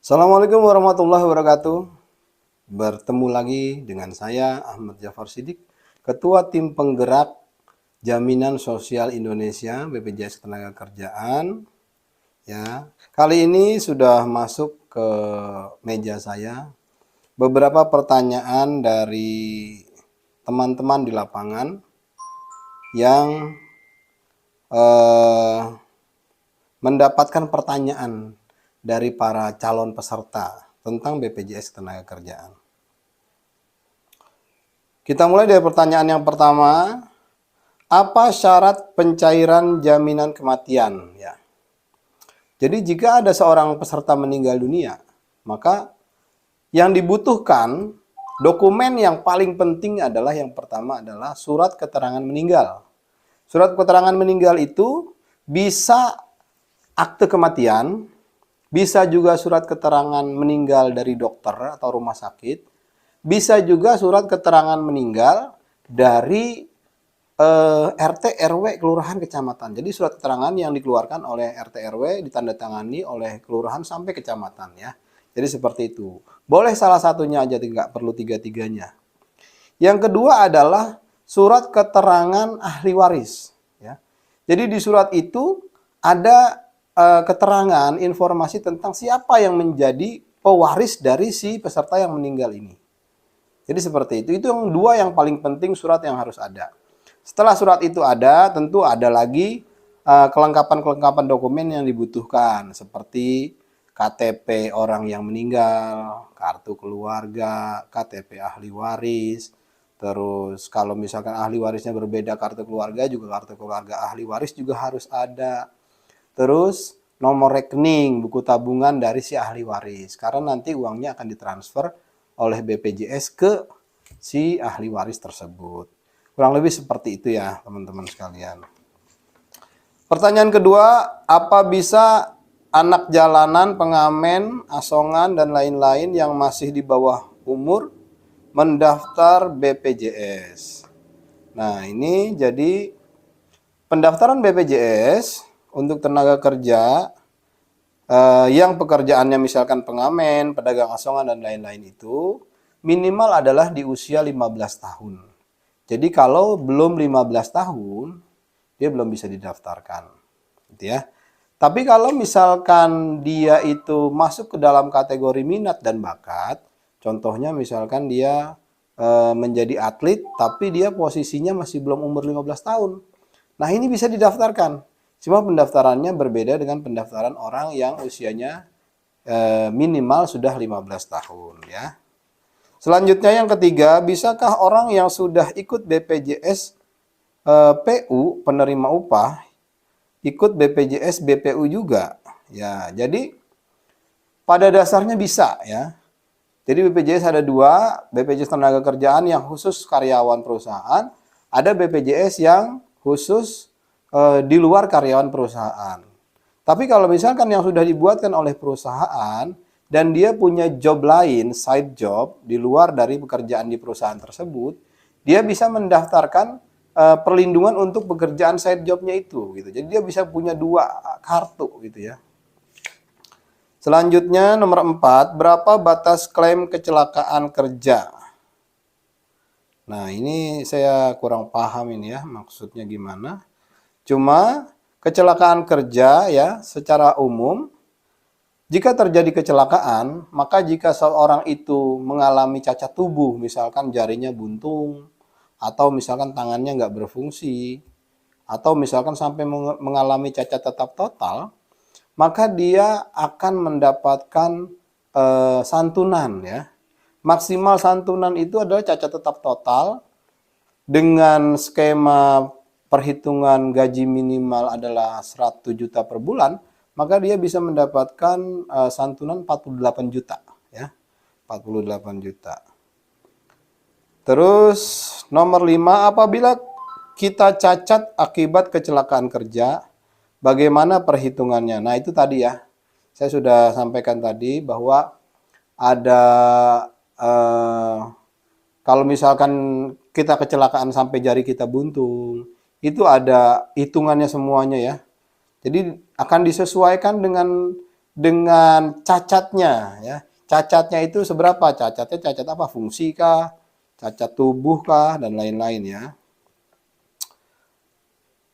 Assalamualaikum warahmatullahi wabarakatuh. Bertemu lagi dengan saya Ahmad Jafar Siddiq, Ketua Tim Penggerak Jaminan Sosial Indonesia BPJS Ketenagakerjaan. Ya, kali ini sudah masuk ke meja saya beberapa pertanyaan dari teman-teman di lapangan yang eh, mendapatkan pertanyaan dari para calon peserta tentang BPJS Ketenagakerjaan. Kita mulai dari pertanyaan yang pertama. Apa syarat pencairan jaminan kematian? Ya. Jadi jika ada seorang peserta meninggal dunia, maka yang dibutuhkan dokumen yang paling penting adalah yang pertama adalah surat keterangan meninggal. Surat keterangan meninggal itu bisa akte kematian, bisa juga surat keterangan meninggal dari dokter atau rumah sakit, bisa juga surat keterangan meninggal dari RT RW kelurahan kecamatan. Jadi surat keterangan yang dikeluarkan oleh RT RW ditandatangani oleh kelurahan sampai kecamatan ya. Jadi seperti itu. Boleh salah satunya aja, tidak perlu tiga-tiganya. Yang kedua adalah surat keterangan ahli waris ya. Jadi di surat itu ada keterangan informasi tentang siapa yang menjadi pewaris dari si peserta yang meninggal ini. Jadi seperti itu. Itu yang dua yang paling penting surat yang harus ada. Setelah surat itu ada, tentu ada lagi kelengkapan-kelengkapan dokumen yang dibutuhkan seperti KTP orang yang meninggal, kartu keluarga, KTP ahli waris. Terus kalau misalkan ahli warisnya berbeda kartu keluarga, juga kartu keluarga ahli waris juga harus ada. Terus nomor rekening, buku tabungan dari si ahli waris. Karena nanti uangnya akan ditransfer oleh BPJS ke si ahli waris tersebut. Kurang lebih seperti itu ya teman-teman sekalian. Pertanyaan kedua, apa bisa anak jalanan, pengamen, asongan, dan lain-lain yang masih di bawah umur mendaftar BPJS? Nah ini jadi pendaftaran BPJS untuk tenaga kerja yang pekerjaannya misalkan pengamen, pedagang asongan, dan lain-lain itu minimal adalah di usia 15 tahun. Jadi kalau belum 15 tahun, dia belum bisa didaftarkan. Gitu ya. Tapi kalau misalkan dia itu masuk ke dalam kategori minat dan bakat, contohnya misalkan dia menjadi atlet, tapi dia posisinya masih belum umur 15 tahun. Nah ini bisa didaftarkan. Cuma pendaftarannya berbeda dengan pendaftaran orang yang usianya minimal sudah 15 tahun ya. Selanjutnya yang ketiga, bisakah orang yang sudah ikut BPJS PU penerima upah ikut BPJS BPU juga? Ya, jadi pada dasarnya bisa ya. Jadi BPJS ada dua, BPJS Ketenagakerjaan yang khusus karyawan perusahaan, ada BPJS yang khusus di luar karyawan perusahaan. Tapi kalau misalkan yang sudah dibuatkan oleh perusahaan dan dia punya job lain, side job, di luar dari pekerjaan di perusahaan tersebut, dia bisa mendaftarkan perlindungan untuk pekerjaan side jobnya itu. Gitu. Jadi dia bisa punya dua kartu gitu ya. Selanjutnya nomor 4, berapa batas klaim kecelakaan kerja? Nah ini saya kurang paham ini ya, maksudnya gimana. Cuma kecelakaan kerja ya secara umum, jika terjadi kecelakaan, maka jika seorang itu mengalami cacat tubuh, misalkan jarinya buntung, atau misalkan tangannya nggak berfungsi, atau misalkan sampai mengalami cacat tetap total, maka dia akan mendapatkan santunan ya. Maksimal santunan itu adalah cacat tetap total dengan skema perhitungan gaji minimal adalah 100 juta per bulan, maka dia bisa mendapatkan santunan 48 juta ya. 48 juta. Terus nomor 5, apabila kita cacat akibat kecelakaan kerja, bagaimana perhitungannya? Nah, itu tadi ya. Saya sudah sampaikan tadi bahwa ada kalau misalkan kita kecelakaan sampai jari kita buntung, itu ada hitungannya semuanya ya. Jadi akan disesuaikan dengan dengan cacatnya ya. Cacatnya itu seberapa? Cacatnya cacat apa? Fungsi kah? Cacat tubuh kah? Dan lain-lain ya.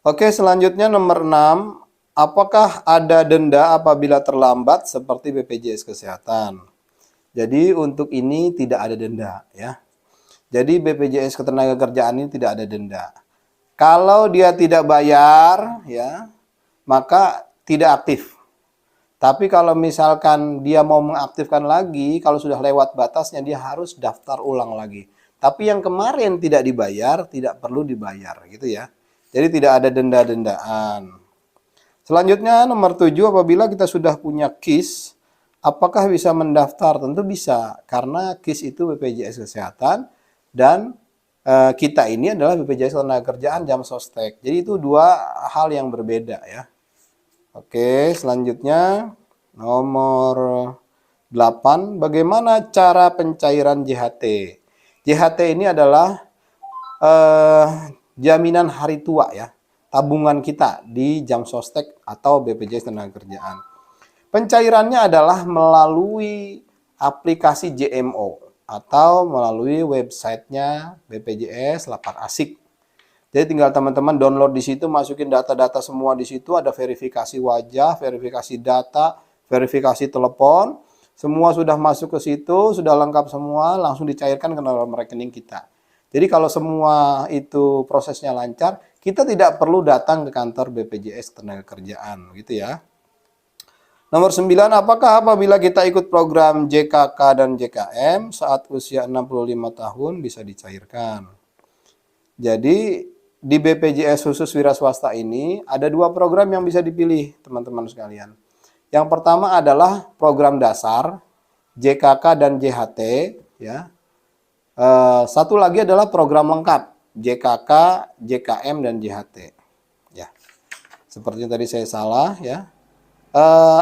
Oke, selanjutnya nomor 6. Apakah ada denda apabila terlambat seperti BPJS Kesehatan? Jadi untuk ini tidak ada denda ya. Jadi BPJS Ketenagakerjaan ini tidak ada denda. Kalau dia tidak bayar ya, maka tidak aktif. Tapi kalau misalkan dia mau mengaktifkan lagi, kalau sudah lewat batasnya dia harus daftar ulang lagi. Tapi yang kemarin tidak dibayar, tidak perlu dibayar gitu ya. Jadi tidak ada denda-dendaan. Selanjutnya nomor 7, apabila kita sudah punya KIS, apakah bisa mendaftar? Tentu bisa, karena KIS itu BPJS Kesehatan dan kita ini adalah BPJS Ketenagakerjaan Jamsostek. Jadi itu dua hal yang berbeda ya. Oke, selanjutnya nomor 8, bagaimana cara pencairan JHT? JHT ini adalah jaminan hari tua ya, tabungan kita di Jamsostek atau BPJS Ketenagakerjaan. Pencairannya adalah melalui aplikasi JMO atau melalui websitenya BPJS Lapar Asik. Jadi tinggal teman-teman download di situ, masukin data-data semua di situ, ada verifikasi wajah, verifikasi data, verifikasi telepon, semua sudah masuk ke situ, sudah lengkap semua, langsung dicairkan ke nomor rekening kita. Jadi kalau semua itu prosesnya lancar, kita tidak perlu datang ke kantor BPJS Ketenagakerjaan, gitu ya. Nomor 9, apakah apabila kita ikut program JKK dan JKM saat usia 65 tahun bisa dicairkan? Jadi di BPJS khusus wira swasta ini ada dua program yang bisa dipilih teman-teman sekalian. Yang pertama adalah program dasar JKK dan JHT ya. Satu lagi adalah program lengkap JKK, JKM dan JHT. Ya, seperti tadi saya salah ya.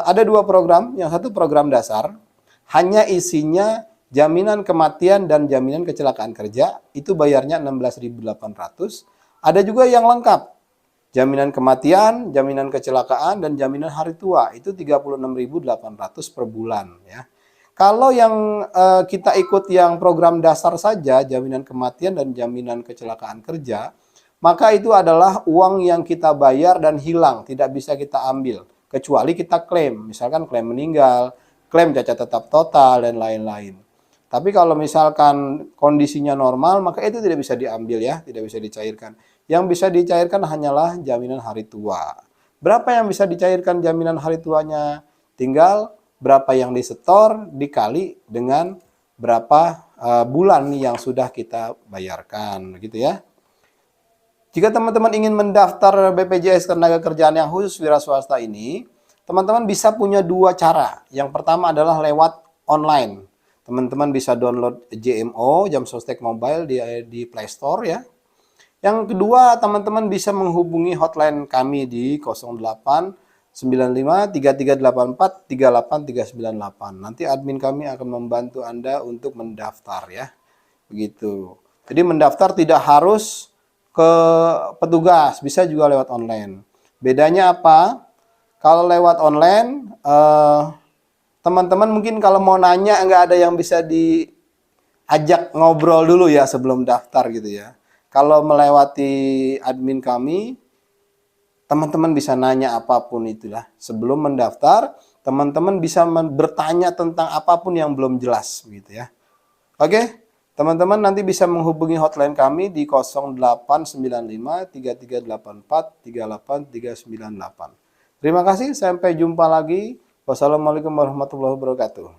Ada dua program, yang satu program dasar hanya isinya jaminan kematian dan jaminan kecelakaan kerja, itu bayarnya 16.800. Ada juga yang lengkap, jaminan kematian, jaminan kecelakaan dan jaminan hari tua, itu 36.800 per bulan ya. Kalau yang kita ikut yang program dasar saja, jaminan kematian dan jaminan kecelakaan kerja, maka itu adalah uang yang kita bayar dan hilang, tidak bisa kita ambil, kecuali kita klaim, misalkan klaim meninggal, klaim cacat tetap total, dan lain-lain. Tapi kalau misalkan kondisinya normal, maka itu tidak bisa diambil ya, tidak bisa dicairkan. Yang bisa dicairkan hanyalah jaminan hari tua. Berapa yang bisa dicairkan jaminan hari tuanya? Tinggal berapa yang disetor dikali dengan berapa bulan yang sudah kita bayarkan, gitu ya. Jika teman-teman ingin mendaftar BPJS Ketenagakerjaan yang khusus wira swasta ini, teman-teman bisa punya dua cara. Yang pertama adalah lewat online. Teman-teman bisa download JMO, Jamsostek Mobile di Play Store ya. Yang kedua, teman-teman bisa menghubungi hotline kami di 0895 3384 38398. Nanti admin kami akan membantu Anda untuk mendaftar ya. Begitu. Jadi mendaftar tidak harus ke petugas, bisa juga lewat online. Bedanya apa? Kalau lewat online, teman-teman mungkin kalau mau nanya nggak ada yang bisa diajak ngobrol dulu ya sebelum daftar gitu ya. Kalau melewati admin kami, teman-teman bisa nanya apapun itulah. Sebelum mendaftar, teman-teman bisa bertanya tentang apapun yang belum jelas gitu ya. Oke, teman-teman nanti bisa menghubungi hotline kami di 0895 3384 38398. Terima kasih, sampai jumpa lagi. Wassalamualaikum warahmatullahi wabarakatuh.